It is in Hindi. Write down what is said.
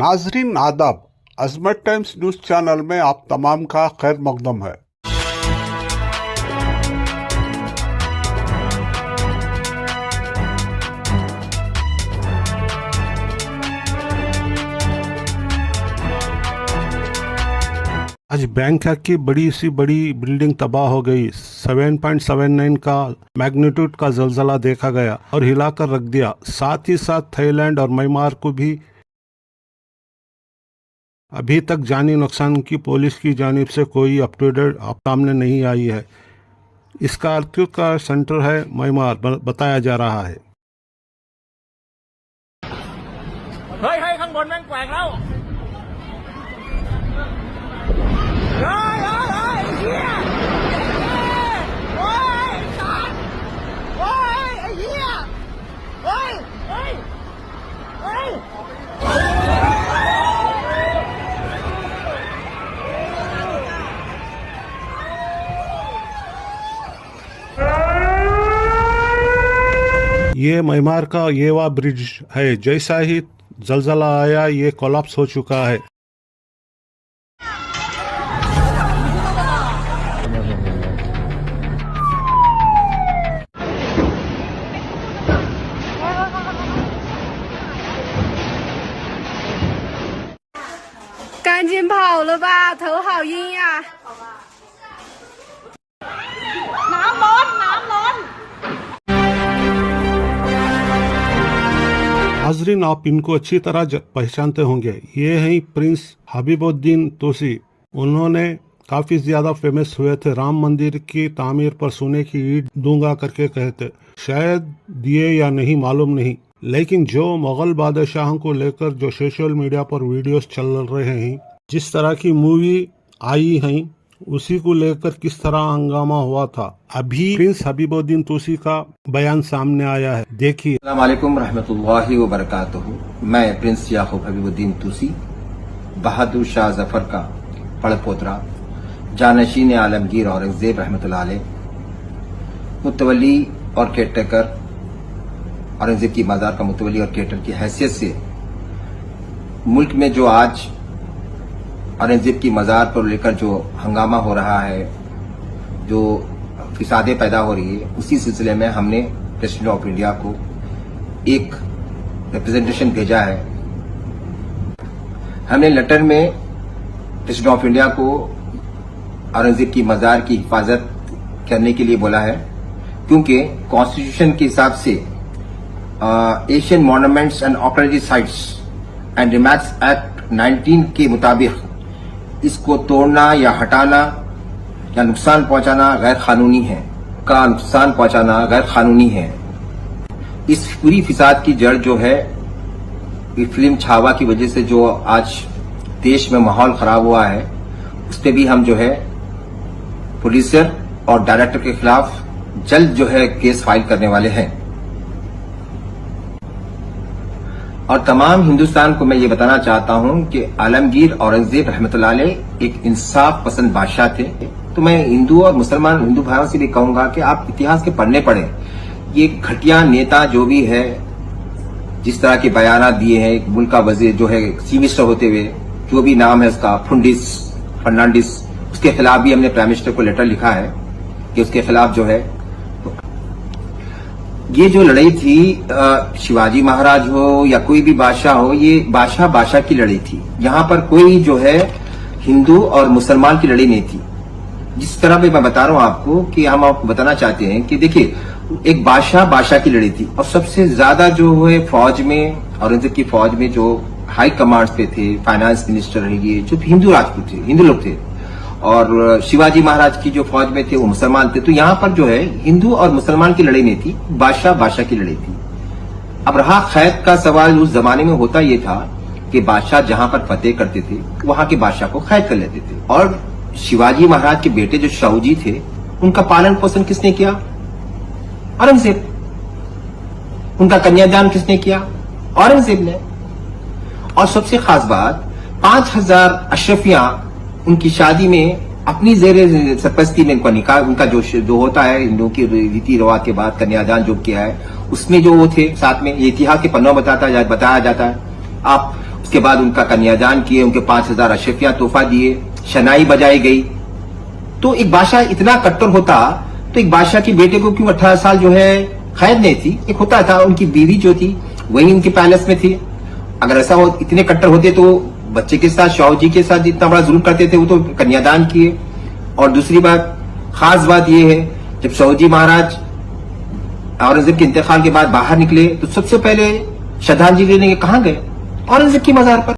नाजरीन आदाब, अजमत टाइम्स न्यूज चैनल में आप तमाम का खैर मकदम है। आज बैंकॉक की बड़ी सी बड़ी बिल्डिंग तबाह हो गई। 7.79 का मैग्नीट्यूड का जलजला देखा गया और हिलाकर रख दिया। साथ ही साथ थाईलैंड और म्यांमार को भी अभी तक जानी नुकसान की पुलिस की जानिब से कोई अपडेट सामने नहीं आई है। इसका अर्थक्वेक का सेंटर है म्यांमार बताया जा रहा है। ये म्यांमार का येवा ब्रिज है। जैसा ही जलजला आया ये कोलैप्स हो चुका है। नाजरीन, आप इनको अच्छी तरह पहचानते होंगे। ये हैं प्रिंस हबीबुद्दीन तूसी। उन्होंने काफ़ी ज़्यादा फेमस हुए थे। राम मंदिर की तामीर पर सोने की ईंट दूंगा करके कहते, शायद दिए या नहीं मालूम नहीं, लेकिन जो मुगल बादशाहों को लेकर जो सोशल मीडिया पर वीडियोस चल रहे हैं, जिस तरह की मूवी आई हैं, उसी को लेकर किस तरह हंगामा हुआ था, अभी प्रिंस हबीबुद्दीन तूसी का बयान सामने आया है। देखिए। अस्सलाम वालेकुम रहमतुल्लाहि व बरकातुहू। मैं प्रिंस याकूब हबीबुद्दीन तूसी, बहादुर शाह जफर का पड़पोतरा, जानशीन आलमगीर औरंगजेब रहमतुल्लाह अलैह, मुतवली और केयरटेकर, औरंगजेब की मज़ार का मुतवली और केयरटेकर की हैसियत से मुल्क में जो आज औरंगजेब की मज़ार पर लेकर जो हंगामा हो रहा है, जो फिसादें पैदा हो रही है, उसी सिलसिले में हमने प्रेसिडेंट ऑफ इंडिया को एक रिप्रेजेंटेशन भेजा है। हमने लेटर में प्रेसिडेंट ऑफ इंडिया को औरंगजेब की मज़ार की हिफाजत करने के लिए बोला है, क्योंकि कॉन्स्टिट्यूशन के हिसाब से Asian monuments and archaeology sites and remarks act 19 के मुताबिक इसको तोड़ना या हटाना या नुकसान पहुंचाना गैर कानूनी है। का नुकसान पहुंचाना गैर कानूनी है। इस पूरी फिसाद की जड़ जो है, ये फिल्म छावा की वजह से जो आज देश में माहौल खराब हुआ है, उस पर भी हम जो है प्रोड्यूसर और डायरेक्टर के खिलाफ जल्द जो है केस फाइल करने वाले हैं। और तमाम हिंदुस्तान को मैं ये बताना चाहता हूं कि आलमगीर औरंगजेब रहमतुल्लाह अलैह एक इंसाफ पसंद बादशाह थे। तो मैं हिंदू और मुसलमान हिंदू भाइयों से भी कहूंगा कि आप इतिहास के पढ़ने पड़े। ये घटिया नेता जो भी है, जिस तरह के बयान दिए हैं, एक मुल्क का वजीर जो है चीफ मिनिस्टर होते हुए, जो भी नाम है उसका फर्नांडिस, उसके खिलाफ भी हमने प्राइम मिनिस्टर को लेटर लिखा है कि उसके खिलाफ जो है ये जो लड़ाई थी, शिवाजी महाराज हो या कोई भी बादशाह हो, ये बादशाह की लड़ाई थी। यहाँ पर कोई जो है हिंदू और मुसलमान की लड़ाई नहीं थी। जिस तरह भी मैं बता रहा हूँ आपको कि हम आपको बताना चाहते हैं कि देखिए, एक बादशाह की लड़ाई थी और सबसे ज्यादा जो है फौज में, औरंगजेब की फौज में जो हाई कमांड्स पे थे, फाइनेंस मिनिस्टर रहिए, जो हिंदू राजपूत थे, हिंदू लोग थे, और शिवाजी महाराज की जो फौज में थे वो मुसलमान थे। तो यहाँ पर जो है हिंदू और मुसलमान की लड़ाई नहीं थी, बादशाह की लड़ाई थी। अब रहा कैद का सवाल, उस जमाने में होता ये था कि बादशाह जहां पर फतेह करते थे वहां के बादशाह को कैद कर लेते थे। और शिवाजी महाराज के बेटे जो शाहूजी थे, उनका पालन पोषण किसने किया? औरंगजेब। उनका कन्यादान किसने किया? औरंगजेब ने। और सबसे खास बात, 5000 अशरफियां उनकी शादी में अपनी जेरे सरपस्ती में उनका निकाह, उनका जो होता है हिंदुओं की रीति रिवाज के बाद कन्यादान जो किया है, उसमें जो वो थे साथ में, ये इतिहास के पन्नों बताया जाता है। आप उसके बाद उनका कन्यादान किए, उनके 5,000 अशरफियां तोहफा दिए, शनाई बजाई गई। तो एक बादशाह इतना कट्टर होता तो एक बादशाह की बेटे को क्यों 18 साल जो है कैद नहीं थी? एक होता था, उनकी बीवी जो थी वही उनके पैलेस में थी। अगर ऐसा हो, इतने कट्टर होते तो बच्चे के साथ, शाहू जी के साथ इतना बड़ा जुल्म करते थे, वो तो कन्यादान किए। और दूसरी बात, खास बात यह है, जब शाहू जी महाराज औरंगजेब के इंतकाल के बाद बाहर निकले तो सबसे पहले श्रद्धांजलि लेने कहां गए? औरंगजेब की मजार पर।